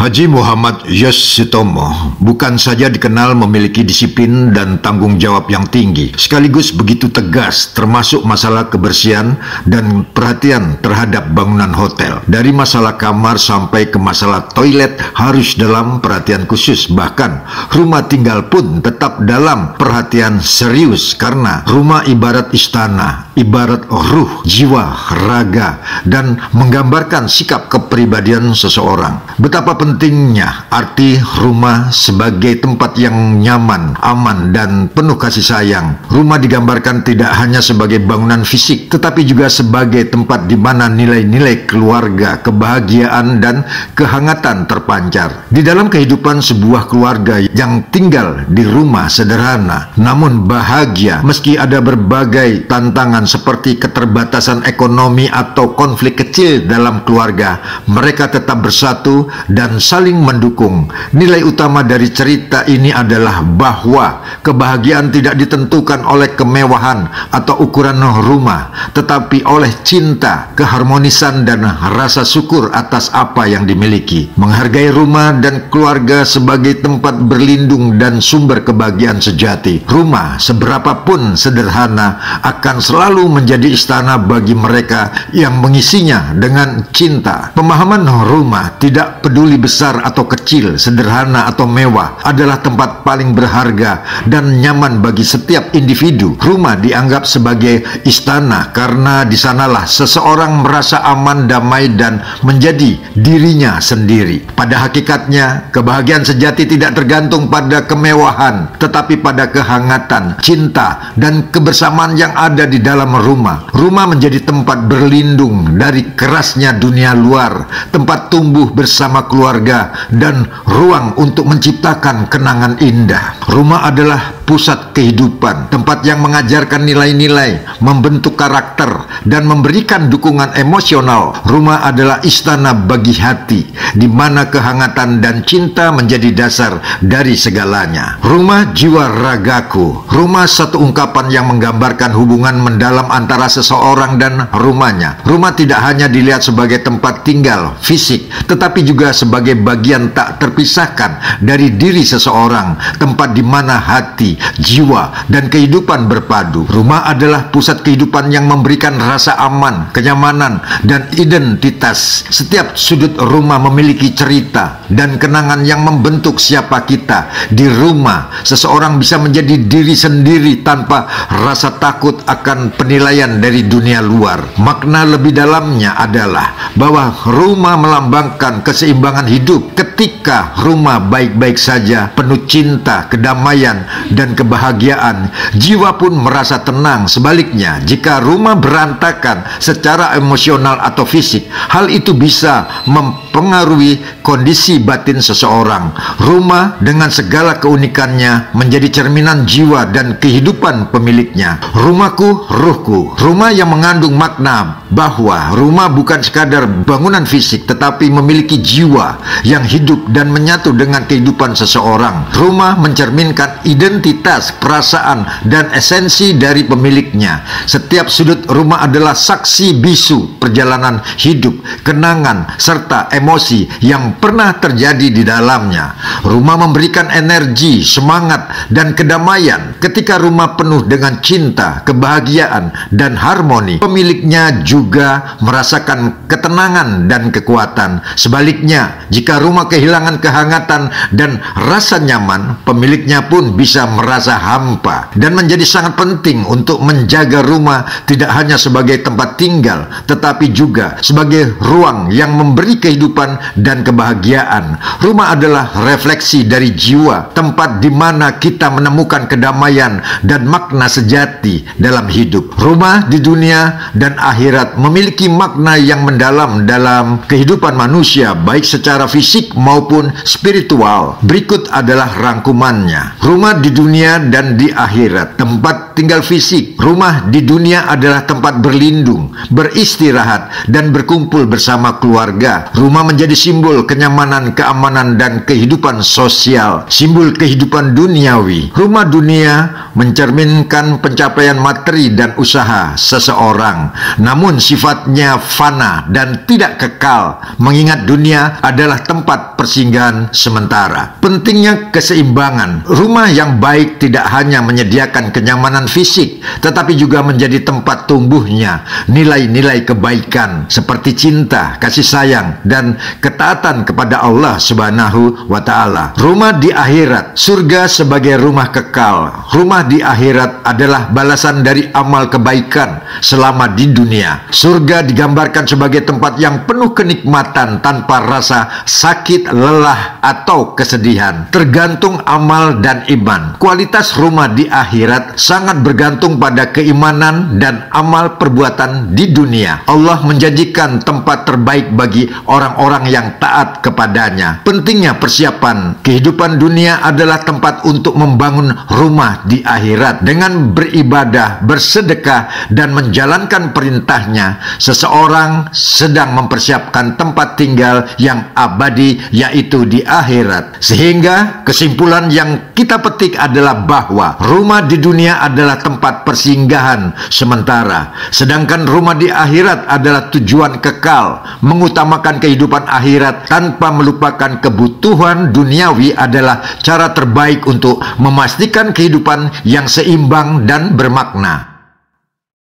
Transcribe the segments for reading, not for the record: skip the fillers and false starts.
Haji Muhammad Yos-Sitomo bukan saja dikenal memiliki disiplin dan tanggung jawab yang tinggi, sekaligus begitu tegas termasuk masalah kebersihan dan perhatian terhadap bangunan hotel. Dari masalah kamar sampai ke masalah toilet harus dalam perhatian khusus, bahkan rumah tinggal pun tetap dalam perhatian serius karena rumah ibarat istana, ibarat ruh, jiwa, raga, dan menggambarkan sikap kepribadian seseorang. Betapa pentingnya arti rumah sebagai tempat yang nyaman, aman, dan penuh kasih sayang. Rumah digambarkan tidak hanya sebagai bangunan fisik, tetapi juga sebagai tempat di mana nilai-nilai keluarga, kebahagiaan, dan kehangatan terpancar. Di dalam kehidupan sebuah keluarga yang tinggal di rumah sederhana, namun bahagia meski ada berbagai tantangan seperti keterbatasan ekonomi atau konflik kecil dalam keluarga, mereka tetap bersatu dan saling mendukung. Nilai utama dari cerita ini adalah bahwa kebahagiaan tidak ditentukan oleh kemewahan atau ukuran rumah, tetapi oleh cinta, keharmonisan, dan rasa syukur atas apa yang dimiliki. Menghargai rumah dan keluarga sebagai tempat berlindung dan sumber kebahagiaan sejati. Rumah, seberapapun sederhana, akan selalu menjadi istana bagi mereka yang mengisinya dengan cinta. Pemahaman rumah tidak peduli besar atau kecil, sederhana atau mewah, adalah tempat paling berharga dan nyaman bagi setiap individu. Rumah dianggap sebagai istana karena di sanalah seseorang merasa aman, damai, dan menjadi dirinya sendiri. Pada hakikatnya, kebahagiaan sejati tidak tergantung pada kemewahan, tetapi pada kehangatan, cinta, dan kebersamaan yang ada di dalam rumah. Rumah menjadi tempat berlindung dari kerasnya dunia luar, tempat tumbuh bersama keluarga, dan ruang untuk menciptakan kenangan indah. Rumah adalah pusat kehidupan, tempat yang mengajarkan nilai-nilai, membentuk karakter, dan memberikan dukungan emosional. Rumah adalah istana bagi hati, di mana kehangatan dan cinta menjadi dasar dari segalanya. Rumah jiwa ragaku. Rumah satu ungkapan yang menggambarkan hubungan mendalam antara seseorang dan rumahnya. Rumah tidak hanya dilihat sebagai tempat tinggal fisik, tetapi juga sebagai bagian tak terpisahkan dari diri seseorang, tempat di mana hati, jiwa, dan kehidupan berpadu. Rumah adalah pusat kehidupan yang memberikan rasa aman, kenyamanan, dan identitas. Setiap sudut rumah memiliki cerita dan kenangan yang membentuk siapa kita. Di rumah, seseorang bisa menjadi diri sendiri tanpa rasa takut akan penilaian dari dunia luar. Makna lebih dalamnya adalah bahwa rumah melambangkan keseimbangan hidup. Ketika rumah baik-baik saja, penuh cinta, kedamaian, dan kebahagiaan, jiwa pun merasa tenang. Sebaliknya, jika rumah berantakan secara emosional atau fisik, hal itu bisa mempengaruhi kondisi batin seseorang. Rumah dengan segala keunikannya menjadi cerminan jiwa dan kehidupan pemiliknya. Rumahku, ruhku. Rumah yang mengandung makna bahwa rumah bukan sekadar bangunan fisik, tetapi memiliki jiwa yang hidup dan menyatu dengan kehidupan seseorang. Rumah mencerminkan identitas, perasaan, dan esensi dari pemiliknya. Setiap sudut rumah adalah saksi bisu perjalanan hidup, kenangan, serta emosi yang pernah terjadi di dalamnya. Rumah memberikan energi, semangat, dan kedamaian. Ketika rumah penuh dengan cinta, kebahagiaan, dan harmoni, pemiliknya juga merasakan ketenangan dan kekuatan. Sebaliknya, jika rumah kehilangan kehangatan dan rasa nyaman, pemiliknya pun bisa merasa hampa. Dan menjadi sangat penting untuk menjaga rumah tidak hanya sebagai tempat tinggal, tetapi juga sebagai ruang yang memberi kehidupan dan kebahagiaan. Rumah adalah refleksi dari jiwa, tempat di mana kita menemukan kedamaian dan makna sejati dalam hidup. Rumah di dunia dan akhirat memiliki makna yang mendalam dalam kehidupan manusia, baik secara fisik maupun spiritual. Berikut adalah rangkumannya. Rumah di dunia dan di akhirat. Tempat tinggal fisik. Rumah di dunia adalah tempat berlindung, beristirahat, dan berkumpul bersama keluarga. Rumah menjadi simbol kenyamanan, keamanan, dan kehidupan sosial. Simbol kehidupan duniawi. Rumah dunia mencerminkan pencapaian materi dan usaha seseorang, namun sifatnya fana dan tidak kekal. Mengingat dunia adalah adalah tempat persinggahan sementara. Pentingnya keseimbangan. Rumah yang baik tidak hanya menyediakan kenyamanan fisik, tetapi juga menjadi tempat tumbuhnya nilai-nilai kebaikan seperti cinta, kasih sayang, dan ketaatan kepada Allah Subhanahu wa Ta'ala. Rumah di akhirat, surga sebagai rumah kekal. Rumah di akhirat adalah balasan dari amal kebaikan selama di dunia. Surga digambarkan sebagai tempat yang penuh kenikmatan tanpa rasa sakit, lelah, atau kesedihan. Tergantung amal dan iman. Kualitas rumah di akhirat sangat bergantung pada keimanan dan amal perbuatan di dunia. Allah menjanjikan tempat terbaik bagi orang-orang yang taat kepadanya. Pentingnya persiapan. Kehidupan dunia adalah tempat untuk membangun rumah di akhirat. Dengan beribadah, bersedekah, dan menjalankan perintahnya, seseorang sedang mempersiapkan tempat tinggal yang abadi, yaitu di akhirat. Sehingga kesimpulan yang kita petik adalah bahwa rumah di dunia adalah tempat persinggahan sementara, sedangkan rumah di akhirat adalah tujuan kekal. Mengutamakan kehidupan akhirat tanpa melupakan kebutuhan duniawi adalah cara terbaik untuk memastikan kehidupan yang seimbang dan bermakna.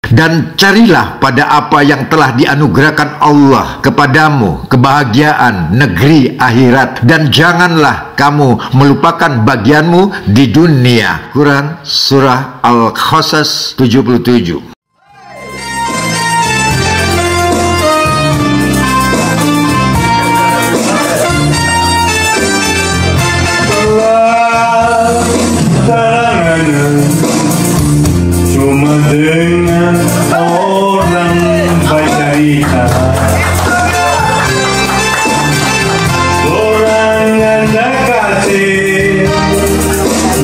Dan carilah pada apa yang telah dianugerahkan Allah kepadamu, kebahagiaan negeri akhirat, dan janganlah kamu melupakan bagianmu di dunia. Quran Surah Al-Qasas 77. Dengan orang bercerita, orang yang kasih,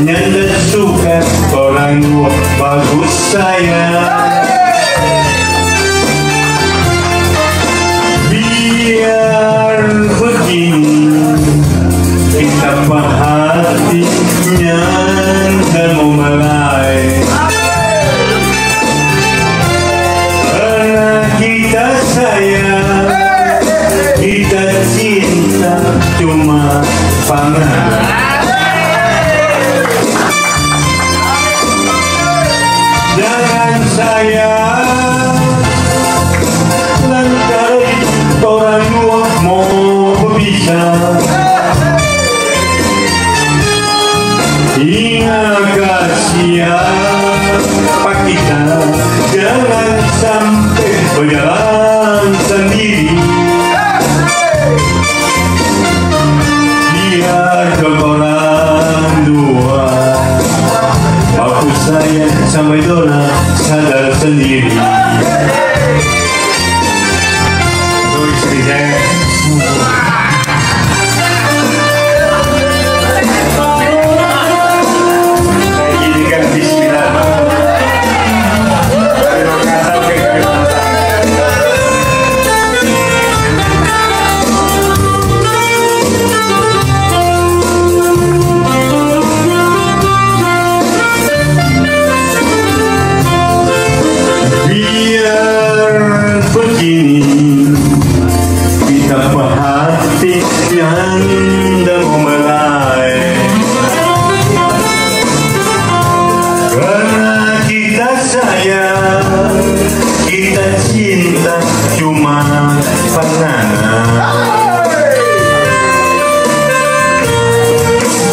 yang suka, orang bagus saya. Biar begini kita perhatinya dan memulai. Kita cinta cuma panah. Jangan sayang lantaran orang dua mau berpisah. Ingat kasihan Pak kita, jangan sampai berjalan sendiri. Biar orang dua, aku sayang sampai dona sadar sendiri. Tuh istri saya. Kita perhatikan dan memulai, karena kita sayang, kita cinta cuma pandangan.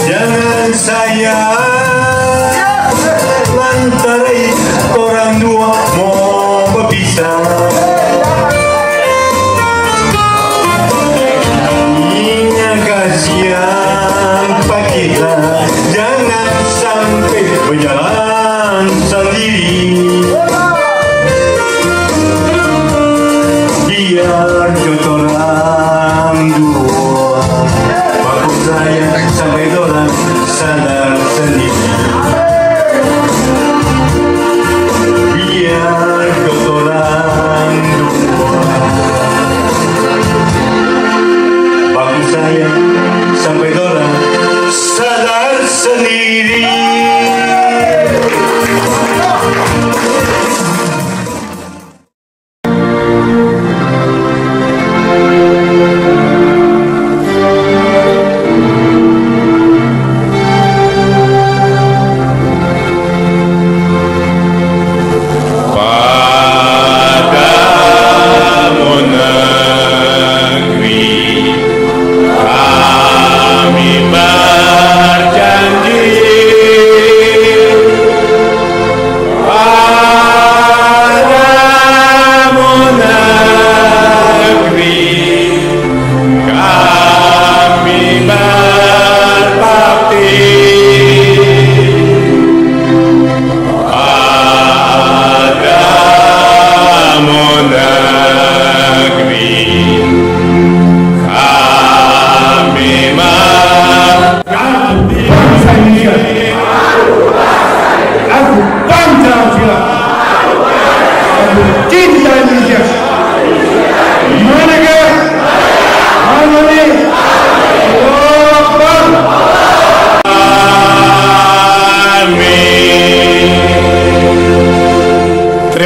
Jangan sayang lantaran orang dua mau berpisah. Jangan sampai berjalan sendiri. Biar kotoran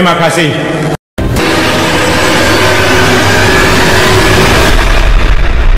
Terima kasih.